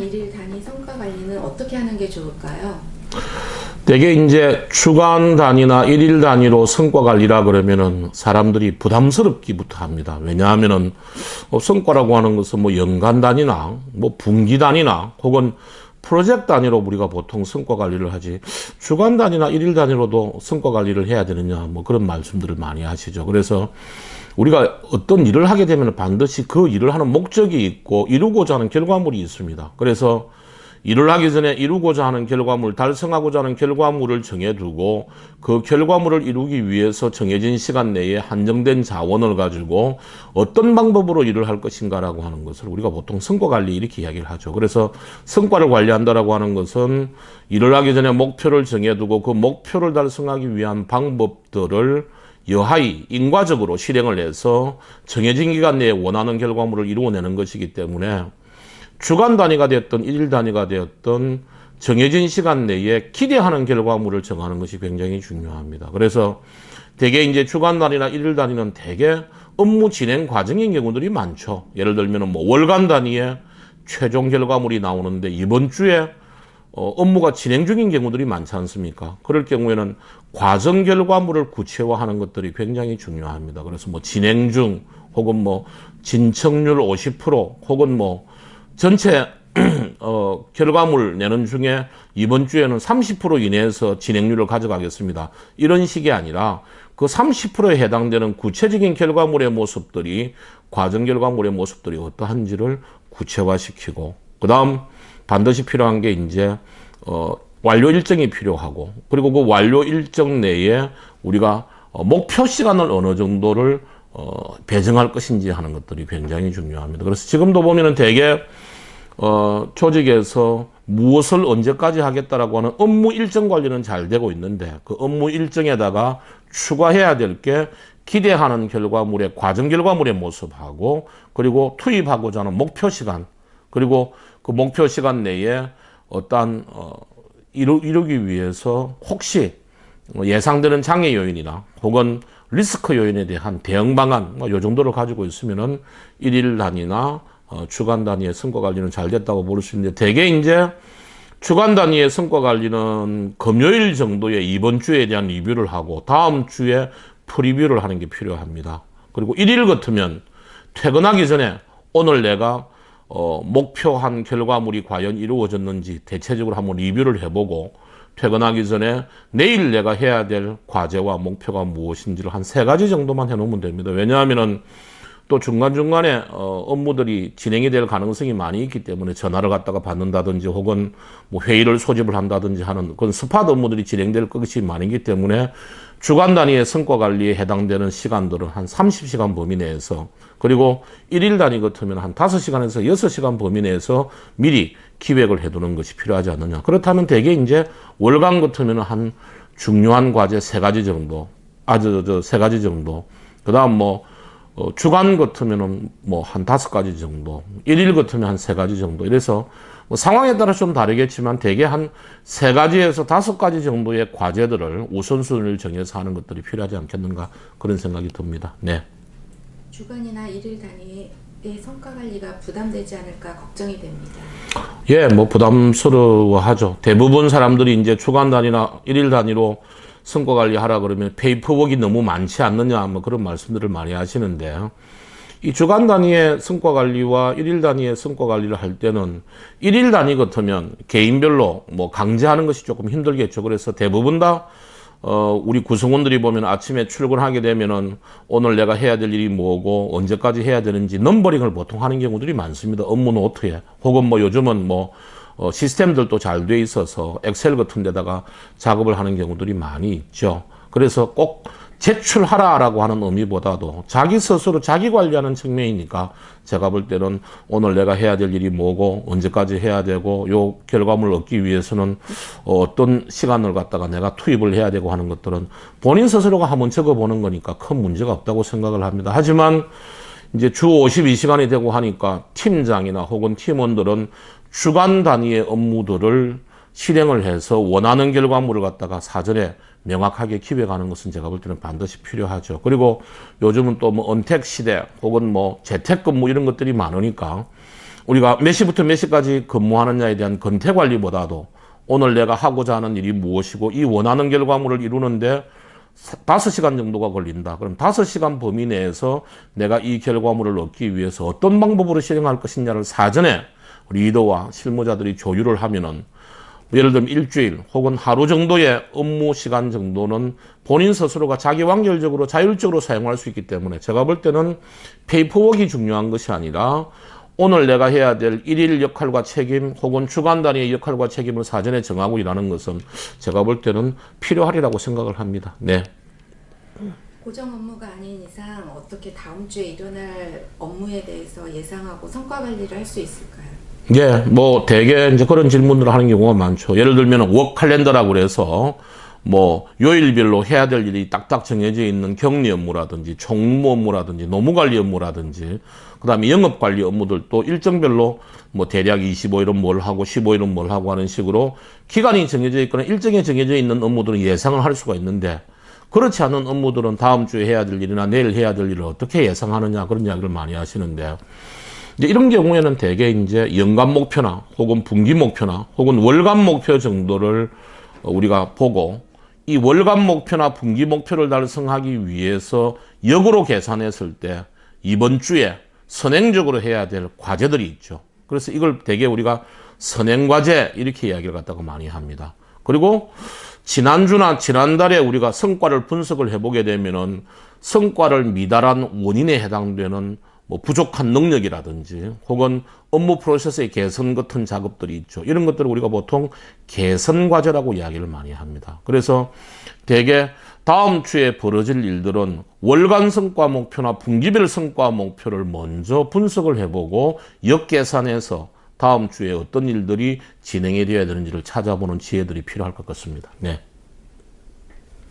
일일 단위 성과 관리는 어떻게 하는 게 좋을까요? 되게 이제 주간 단위나 일일 단위로 성과 관리라 그러면은 사람들이 부담스럽기부터 합니다. 왜냐하면은 성과라고 하는 것은 뭐 연간 단위나 뭐 분기 단위나 혹은 프로젝트 단위로 우리가 보통 성과 관리를 하지 주간 단위나 일일 단위로도 성과 관리를 해야 되느냐 뭐 그런 말씀들을 많이 하시죠. 그래서 우리가 어떤 일을 하게 되면 반드시 그 일을 하는 목적이 있고 이루고자 하는 결과물이 있습니다. 그래서 일을 하기 전에 이루고자 하는 결과물, 달성하고자 하는 결과물을 정해두고 그 결과물을 이루기 위해서 정해진 시간 내에 한정된 자원을 가지고 어떤 방법으로 일을 할 것인가라고 하는 것을 우리가 보통 성과 관리 이렇게 이야기를 하죠. 그래서 성과를 관리한다라고 하는 것은 일을 하기 전에 목표를 정해두고 그 목표를 달성하기 위한 방법들을 여하이 인과적으로 실행을 해서 정해진 기간 내에 원하는 결과물을 이루어내는 것이기 때문에 주간 단위가 되었던 일일 단위가 되었던 정해진 시간 내에 기대하는 결과물을 정하는 것이 굉장히 중요합니다. 그래서 대개 이제 주간 단위나 일일 단위는 대개 업무 진행 과정인 경우들이 많죠. 예를 들면 뭐 월간 단위에 최종 결과물이 나오는데 이번 주에 업무가 진행 중인 경우들이 많지 않습니까? 그럴 경우에는 과정 결과물을 구체화하는 것들이 굉장히 중요합니다. 그래서 뭐 진행 중 혹은 뭐 진척률 50% 혹은 뭐 전체 결과물 내는 중에 이번 주에는 30% 이내에서 진행률을 가져가겠습니다. 이런 식이 아니라 그 30%에 해당되는 구체적인 결과물의 모습들이 과정 결과물의 모습들이 어떠한지를 구체화시키고 그 다음 반드시 필요한 게 이제 완료 일정이 필요하고 그리고 그 완료 일정 내에 우리가 목표 시간을 어느 정도를 배정할 것인지 하는 것들이 굉장히 중요합니다. 그래서 지금도 보면은 대개 조직에서 무엇을 언제까지 하겠다라고 하는 업무 일정 관리는 잘 되고 있는데 그 업무 일정에다가 추가해야 될 게 기대하는 결과물의 과정 결과물의 모습하고 그리고 투입하고자 하는 목표 시간 그리고 그 목표 시간 내에 어떠한 이루기 위해서 혹시 예상되는 장애 요인이나 혹은 리스크 요인에 대한 대응 방안 요 정도를 가지고 있으면은 일일 단위나 주간 단위의 성과 관리는 잘 됐다고 볼 수 있는데 대개 이제 주간 단위의 성과 관리는 금요일 정도에 이번 주에 대한 리뷰를 하고 다음 주에 프리뷰를 하는 게 필요합니다. 그리고 일일 같으면 퇴근하기 전에 오늘 내가 목표한 결과물이 과연 이루어졌는지 대체적으로 한번 리뷰를 해보고 퇴근하기 전에 내일 내가 해야 될 과제와 목표가 무엇인지를 한 3가지 정도만 해놓으면 됩니다. 왜냐하면은 또 중간중간에 업무들이 진행이 될 가능성이 많이 있기 때문에 전화를 갖다가 받는다든지 혹은 뭐 회의를 소집을 한다든지 하는 그런 스팟 업무들이 진행될 것이 많이기 때문에 주간 단위의 성과 관리에 해당되는 시간들은 한 30시간 범위 내에서 그리고 일일 단위 같으면 한 5시간에서 6시간 범위 내에서 미리 기획을 해두는 것이 필요하지 않느냐. 그렇다면 대개 이제 월간 같으면 한 중요한 과제 3가지 정도, 3가지 정도, 그 다음 뭐 주간 같으면은 뭐 한 5가지 정도, 일일 같으면 한 3가지 정도. 이래서 뭐 상황에 따라 좀 다르겠지만 대개 한 3가지에서 5가지 정도의 과제들을 우선순위를 정해서 하는 것들이 필요하지 않겠는가 그런 생각이 듭니다. 네. 주간이나 일일 단위의 성과 관리가 부담되지 않을까 걱정이 됩니다. 예, 뭐 부담스러워하죠. 대부분 사람들이 이제 주간 단위나 일일 단위로 성과 관리하라 그러면 페이퍼웍이 너무 많지 않느냐 뭐 그런 말씀들을 많이 하시는데 이 주간 단위의 성과 관리와 일일 단위의 성과 관리를 할 때는 일일 단위 같으면 개인별로 뭐 강제하는 것이 조금 힘들겠죠. 그래서 대부분 다 우리 구성원들이 보면 아침에 출근하게 되면은 오늘 내가 해야 될 일이 뭐고 언제까지 해야 되는지 넘버링을 보통 하는 경우들이 많습니다. 업무 노트에 혹은 뭐 요즘은 뭐 시스템들도 잘 돼 있어서 엑셀 같은 데다가 작업을 하는 경우들이 많이 있죠. 그래서 꼭 제출하라라고 하는 의미보다도 자기 스스로 자기 관리하는 측면이니까 제가 볼 때는 오늘 내가 해야 될 일이 뭐고 언제까지 해야 되고 요 결과물을 얻기 위해서는 어떤 시간을 갖다가 내가 투입을 해야 되고 하는 것들은 본인 스스로가 한번 적어보는 거니까 큰 문제가 없다고 생각을 합니다. 하지만 이제 주 52시간이 되고 하니까 팀장이나 혹은 팀원들은 주간 단위의 업무들을 실행을 해서 원하는 결과물을 갖다가 사전에 명확하게 기획하는 것은 제가 볼 때는 반드시 필요하죠. 그리고 요즘은 또 뭐 언택 시대 혹은 뭐 재택근무 이런 것들이 많으니까 우리가 몇 시부터 몇 시까지 근무하느냐에 대한 건태 관리보다도 오늘 내가 하고자 하는 일이 무엇이고 이 원하는 결과물을 이루는데 5시간 정도가 걸린다. 그럼 5시간 범위 내에서 내가 이 결과물을 얻기 위해서 어떤 방법으로 실행할 것이냐를 사전에 리더와 실무자들이 조율을 하면은 예를 들면 일주일 혹은 하루 정도의 업무 시간 정도는 본인 스스로가 자기완결적으로 자율적으로 사용할 수 있기 때문에 제가 볼 때는 페이퍼워크가 중요한 것이 아니라 오늘 내가 해야 될 일일 역할과 책임 혹은 주간 단위의 역할과 책임을 사전에 정하고 일하는 것은 제가 볼 때는 필요하리라고 생각을 합니다. 네. 고정 업무가 아닌 이상 어떻게 다음 주에 일어날 업무에 대해서 예상하고 성과 관리를 할 수 있을까요? 예, 뭐 대개 이제 그런 질문들을 하는 경우가 많죠. 예를 들면 워크 칼렌더라고 그래서 뭐 요일별로 해야 될 일이 딱딱 정해져 있는 격리 업무라든지 총무 업무라든지 노무관리 업무라든지 그다음에 영업관리 업무들도 일정별로 뭐 대략 25일은 뭘 하고 15일은 뭘 하고 하는 식으로 기간이 정해져 있거나 일정이 정해져 있는 업무들은 예상을 할 수가 있는데 그렇지 않은 업무들은 다음 주에 해야 될 일이나 내일 해야 될 일을 어떻게 예상하느냐 그런 이야기를 많이 하시는데 이제 이런 경우에는 대개 이제 연간 목표나 혹은 분기 목표나 혹은 월간 목표 정도를 우리가 보고 이 월간 목표나 분기 목표를 달성하기 위해서 역으로 계산했을 때 이번 주에 선행적으로 해야 될 과제들이 있죠. 그래서 이걸 대개 우리가 선행과제 이렇게 이야기를 갖다가 많이 합니다. 그리고 지난주나 지난달에 우리가 성과를 분석을 해보게 되면은 성과를 미달한 원인에 해당되는 뭐 부족한 능력이라든지 혹은 업무 프로세스의 개선 같은 작업들이 있죠. 이런 것들을 우리가 보통 개선 과제라고 이야기를 많이 합니다. 그래서 대개 다음 주에 벌어질 일들은 월간 성과 목표나 분기별 성과 목표를 먼저 분석을 해보고 역계산해서 다음 주에 어떤 일들이 진행이 되어야 되는지를 찾아보는 지혜들이 필요할 것 같습니다. 네.